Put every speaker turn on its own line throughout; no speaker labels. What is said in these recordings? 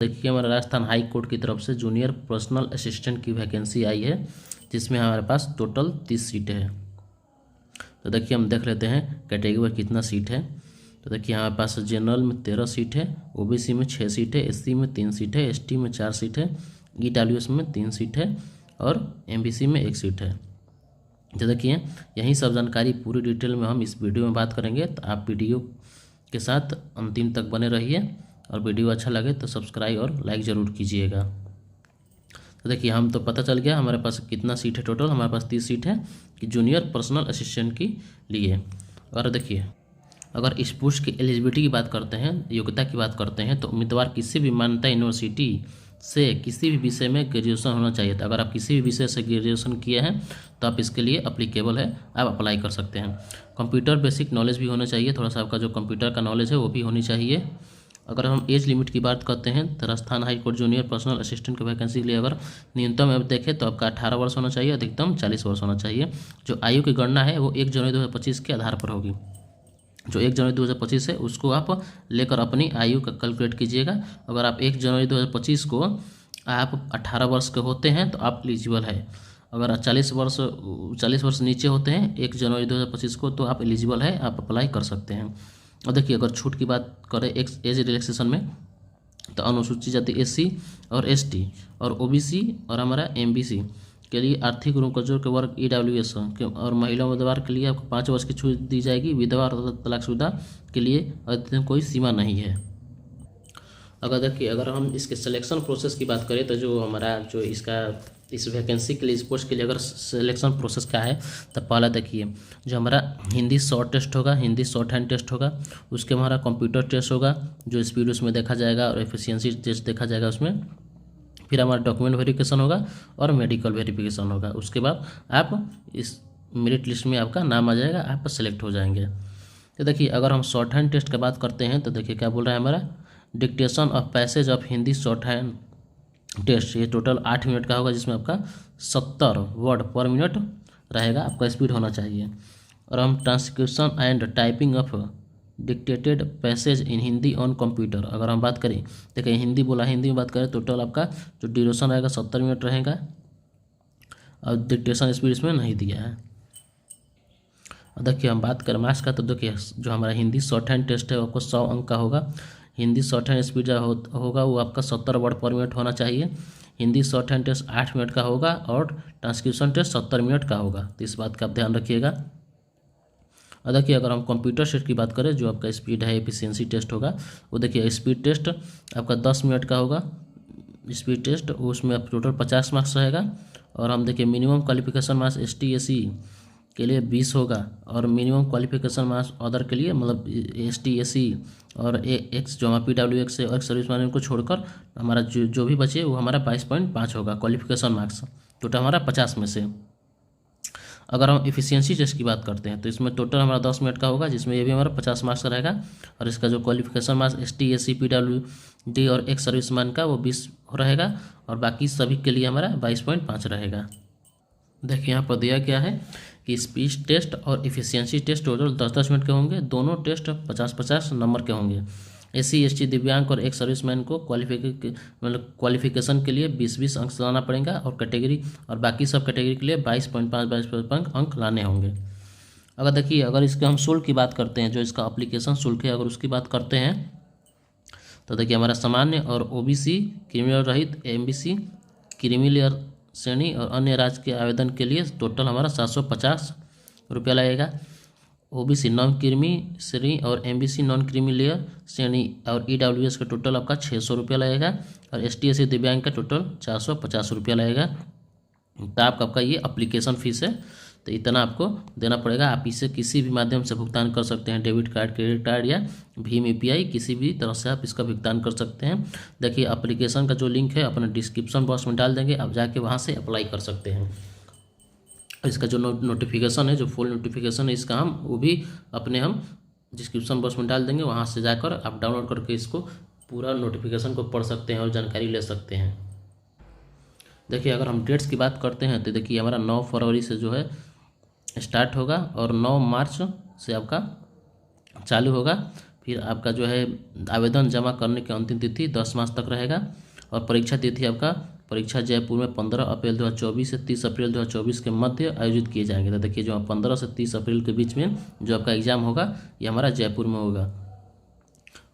देखिए हमारा Rajasthan high court की तरफ से जूनियर पर्सनल असिस्टेंट की वैकेंसी आई है, जिसमें हमारे पास टोटल 30 सीटें हैं। तो देखिए हम देख लेते हैं कैटेगरी में कितना सीट है। तो देखिए हमारे पास जनरल में 13 सीट है, ओबीसी में 6 सीट है, एससी में 3 सीट है, एसटी में 4 सीट है, ईडब्ल्यूएस में 3 सीट है और एमबीसी में 1 सीट है। तो देखिए यही सब जानकारी पूरी डिटेल में हम इस वीडियो में बात करेंगे, तो आप वीडियो के साथ अंतिम तक बने रहिए और वीडियो अच्छा लगे तो सब्सक्राइब और लाइक ज़रूर कीजिएगा। तो देखिए हम तो पता चल गया हमारे पास कितना सीट है। टोटल हमारे पास 30 सीट है कि जूनियर पर्सनल असिस्टेंट के लिए। और देखिए अगर इस पोस्ट की एलिजिबिलिटी की बात करते हैं, योग्यता की बात करते हैं, तो उम्मीदवार किसी भी मान्यता यूनिवर्सिटी से किसी भी विषय में ग्रेजुएशन होना चाहिए। तो अगर आप किसी भी विषय से ग्रेजुएशन किए हैं तो आप इसके लिए अप्लीकेबल है, आप अप्लाई कर सकते हैं। कंप्यूटर बेसिक नॉलेज भी होना चाहिए, थोड़ा सा आपका जो कंप्यूटर का नॉलेज है वो भी होनी चाहिए। अगर हम एज लिमिट की बात करते हैं तो Rajasthan high court junior personal assistant की वैकेंसी के लिए अगर न्यूनतम अब देखें तो आपका 18 वर्ष होना चाहिए, अधिकतम 40 वर्ष होना चाहिए। जो आयु की गणना है वो 1 जनवरी 2025 के आधार पर होगी। जो 1 जनवरी 2025 है उसको आप लेकर अपनी आयु का कैलकुलेट कीजिएगा। अगर आप 1 जनवरी 2025 को आप 18 वर्ष के होते हैं तो आप एलिजिबल है। अगर 40 वर्ष नीचे होते हैं 1 जनवरी 2025 को तो आप एलिजिबल है, आप अप्लाई कर सकते हैं। और देखिए अगर छूट की बात करें एज रिलैक्सेशन में, तो अनुसूचित जाति एससी और एसटी और ओबीसी और हमारा एमबीसी के लिए आर्थिक रूप कमजोर के वर्ग ईडब्ल्यूएस और महिला उम्मीदवार के लिए आपको 5 वर्ष की छूट दी जाएगी। विधवा और तलाकशुदा के लिए अधिकतम कोई सीमा नहीं है। अगर देखिए अगर हम इसके सिलेक्शन प्रोसेस की बात करें तो जो हमारा जो इस वैकेंसी के लिए इस पोस्ट के लिए अगर सिलेक्शन प्रोसेस क्या है, तो पहला देखिए जो हमारा हिंदी शॉर्ट टेस्ट होगा, हिंदी शॉर्ट हैंड टेस्ट होगा, उसके हमारा कंप्यूटर टेस्ट होगा जो स्पीड उसमें देखा जाएगा और एफिशिएंसी टेस्ट देखा जाएगा उसमें। फिर हमारा डॉक्यूमेंट वेरिफिकेशन होगा और मेडिकल वेरिफिकेशन होगा। उसके बाद आप इस मेरिट लिस्ट में आपका नाम आ जाएगा, आप सेलेक्ट हो जाएंगे। तो देखिए अगर हम शॉर्ट हैंड टेस्ट की बात करते हैं तो देखिए क्या बोल रहा है हमारा dictation of passage of Hindi short hand test. ये टोटल 8 मिनट का होगा, जिसमें आपका 70 वर्ड पर मिनट रहेगा, आपका स्पीड होना चाहिए। और हम transcription and typing of dictated passage in Hindi on computer अगर हम बात करें, देखिए हिंदी बोला, हिंदी में बात करें टोटल आपका जो ड्यूरेशन रहेगा 70 मिनट रहेगा और डिक्टेशन स्पीड इसमें नहीं दिया है। देखिए हम बात करें मार्क्स का, तो देखिए जो हमारा हिंदी शॉर्ट हैंड टेस्ट है वो आपको 100 अंक का होगा। हिंदी शॉर्ट हैंड स्पीड जो होगा वो आपका 70 वर्ड पर मिनट होना चाहिए। Hindi short hand test 8 minute का होगा और ट्रांसक्रिप्शन टेस्ट 70 मिनट का होगा, तो इस बात का आप ध्यान रखिएगा। और देखिए अगर हम कंप्यूटर टेस्ट की बात करें, जो आपका स्पीड है एफिशिएंसी टेस्ट होगा, वो देखिए स्पीड टेस्ट आपका 10 मिनट का होगा स्पीड टेस्ट, उसमें आप टोटल 50 मार्क्स रहेगा। और हम देखिए minimum qualification marks ST SC के लिए 20 होगा और मिनिमम क्वालिफिकेशन मार्क्स अदर के लिए मतलब एसटी एससी और एक्स जो हमारा PWX से और सर्विस मैन को छोड़कर हमारा जो भी बचे वो हमारा 22.5 होगा क्वालिफिकेशन मार्क्स, टोटल हमारा 50 में से। अगर हम एफिशिएंसी टेस्ट की बात करते हैं तो इसमें टोटल हमारा 10 मिनट का होगा, जिसमें ये भी हमारा 50 मार्क्स का रहेगा। और इसका जो qualification marks ST SC PWD और एक्स सर्विसमैन का वो 20 रहेगा और बाकी सभी के लिए हमारा 22.5 रहेगा। देखिए यहाँ पर दिया गया है कि स्पीच टेस्ट और एफिशिएंसी टेस्ट टोटल 10-10 मिनट के होंगे, दोनों टेस्ट 50-50 नंबर के होंगे। SC ST दिव्यांग और एक सर्विसमैन को क्वालिफिकेशन के लिए 20-20 अंक लाना पड़ेगा और कैटेगरी और बाकी सब कैटेगरी के लिए 22.5 अंक लाने होंगे। अगर देखिए अगर इसके हम शुल्क की बात करते हैं, जो इसका एप्लीकेशन शुल्क है अगर उसकी बात करते हैं, तो देखिए हमारा सामान्य और OBC क्रिमिनल रहित MBC क्रीमी श्रेणी और अन्य राज्य के आवेदन के लिए टोटल हमारा 750 रुपया लगेगा। OBC नॉन क्रीमी श्रेणी और MBC नॉन क्रीमी लेयर श्रेणी और EWS का टोटल आपका 600 रुपया लगेगा और ST SC दिव्यांग का टोटल 450 रुपया लगेगा। तो आपका ये अप्लीकेशन फीस है, तो इतना आपको देना पड़ेगा। आप इसे किसी भी माध्यम से भुगतान कर सकते हैं, डेबिट कार्ड, क्रेडिट कार्ड या भीम UPI, किसी भी तरह से आप इसका भुगतान कर सकते हैं। देखिए एप्लीकेशन का जो लिंक है अपने डिस्क्रिप्शन बॉक्स में डाल देंगे, आप जाके वहाँ से अप्लाई कर सकते हैं। इसका जो नोटिफिकेशन है, जो फुल नोटिफिकेशन है इसका वो भी हम डिस्क्रिप्शन बॉक्स में डाल देंगे, वहाँ से जाकर आप डाउनलोड करके इसको पूरा नोटिफिकेशन को पढ़ सकते हैं और जानकारी ले सकते हैं। देखिए अगर हम डेट्स की बात करते हैं तो देखिए हमारा 9 फरवरी से जो है स्टार्ट होगा और 9 मार्च से आपका चालू होगा। फिर आपका जो है आवेदन जमा करने की अंतिम तिथि 10 मार्च तक रहेगा। और परीक्षा तिथि आपका परीक्षा जयपुर में 15 अप्रैल 2024 से 30 अप्रैल 2024 के मध्य आयोजित किए जाएंगे। तो देखिए जो 15 से 30 अप्रैल के बीच में जो आपका एग्ज़ाम होगा ये हमारा जयपुर में होगा।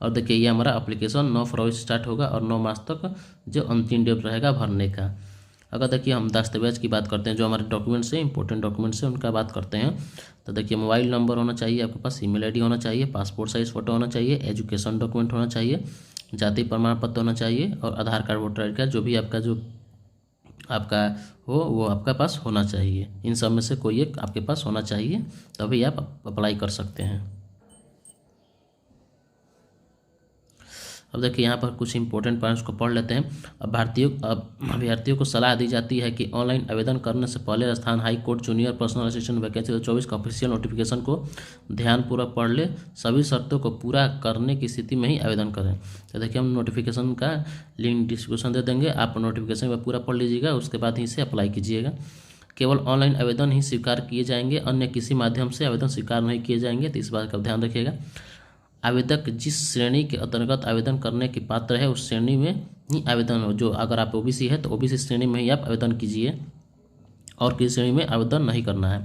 और देखिए ये हमारा एप्लीकेशन 9 फरवरी से स्टार्ट होगा और 9 मार्च तक जो अंतिम डेट रहेगा भरने का। अगर देखिए हम दस्तावेज की बात करते हैं, जो हमारे डॉक्यूमेंट्स हैं, इंपॉर्टेंट डॉक्यूमेंट्स हैं, उनका बात करते हैं। तो देखिए मोबाइल नंबर होना चाहिए आपके पास, ईमेल आईडी होना चाहिए, पासपोर्ट साइज़ फ़ोटो होना चाहिए, एजुकेशन डॉक्यूमेंट होना चाहिए, जाति प्रमाण पत्र होना चाहिए और Aadhaar card voter I D card जो भी आपका हो वो आपका पास होना चाहिए। इन सब में से कोई एक आपके पास होना चाहिए, तभी आप अप्लाई कर सकते हैं। अब देखिए यहाँ पर कुछ इंपॉर्टेंट पॉइंट्स को पढ़ लेते हैं। अभ्यर्थियों को सलाह दी जाती है कि ऑनलाइन आवेदन करने से पहले Rajasthan high court junior personal assistant vacancy 2024 का ऑफिशियल नोटिफिकेशन को ध्यानपूर्वक पढ़ ले, सभी शर्तों को पूरा करने की स्थिति में ही आवेदन करें। तो देखिए हम नोटिफिकेशन का लिंक डिस्क्रिप्शन दे देंगे, आप नोटिफिकेशन में पूरा पढ़ लीजिएगा, उसके बाद ही इसे अप्लाई कीजिएगा। केवल ऑनलाइन आवेदन ही स्वीकार किए जाएंगे, अन्य किसी माध्यम से आवेदन स्वीकार नहीं किए जाएंगे, तो इस बात का ध्यान रखिएगा। आवेदक जिस श्रेणी के अंतर्गत आवेदन करने के पात्र है उस श्रेणी में ही आवेदन हो। जो अगर आप ओबीसी है तो ओबीसी श्रेणी में ही आप आवेदन कीजिए और किसी श्रेणी में आवेदन नहीं करना है।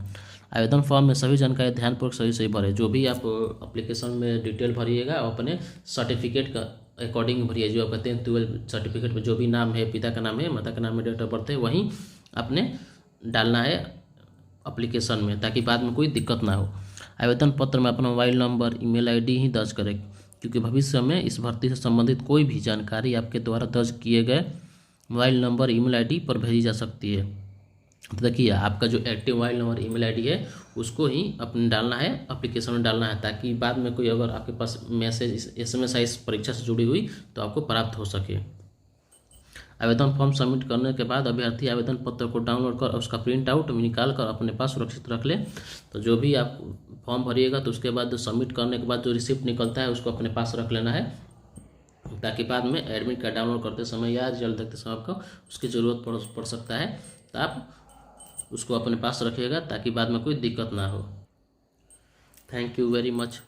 आवेदन फॉर्म में सभी जानकारी ध्यानपूर्वक सही भरें। जो भी आप एप्लीकेशन में डिटेल भरिएगा अपने सर्टिफिकेट का अकॉर्डिंग भरिए। जो आप कहते हैं 12 सर्टिफिकेट में जो भी नाम है, पिता का नाम है, माता का नाम है, डेट ऑफ बर्थ है, वहीं आपने डालना है एप्लीकेशन में, ताकि बाद में कोई दिक्कत ना हो। आवेदन पत्र में अपना मोबाइल नंबर, ईमेल आईडी ही दर्ज करें, क्योंकि भविष्य में इस भर्ती से संबंधित कोई भी जानकारी आपके द्वारा दर्ज किए गए मोबाइल नंबर, ईमेल आईडी पर भेजी जा सकती है। तो देखिए आपका जो active mobile number, email ID है उसको ही अपने डालना है, एप्लीकेशन में डालना है, ताकि बाद में कोई अगर आपके पास मैसेज SMS इस परीक्षा से जुड़ी हुई तो आपको प्राप्त हो सके। आवेदन फॉर्म सबमिट करने के बाद अभ्यर्थी आवेदन पत्र को डाउनलोड कर उसका प्रिंट आउट निकाल कर अपने पास सुरक्षित रख ले। तो जो भी आप फॉर्म भरिएगा तो उसके बाद सबमिट करने के बाद जो रिसिप्ट निकलता है उसको अपने पास रख लेना है, ताकि बाद में एडमिट कार्ड डाउनलोड करते समय या रिजल्ट देखते समय आपको उसकी ज़रूरत पड़ सकता है, तो आप उसको अपने पास रखिएगा ताकि बाद में कोई दिक्कत ना हो। Thank you very much.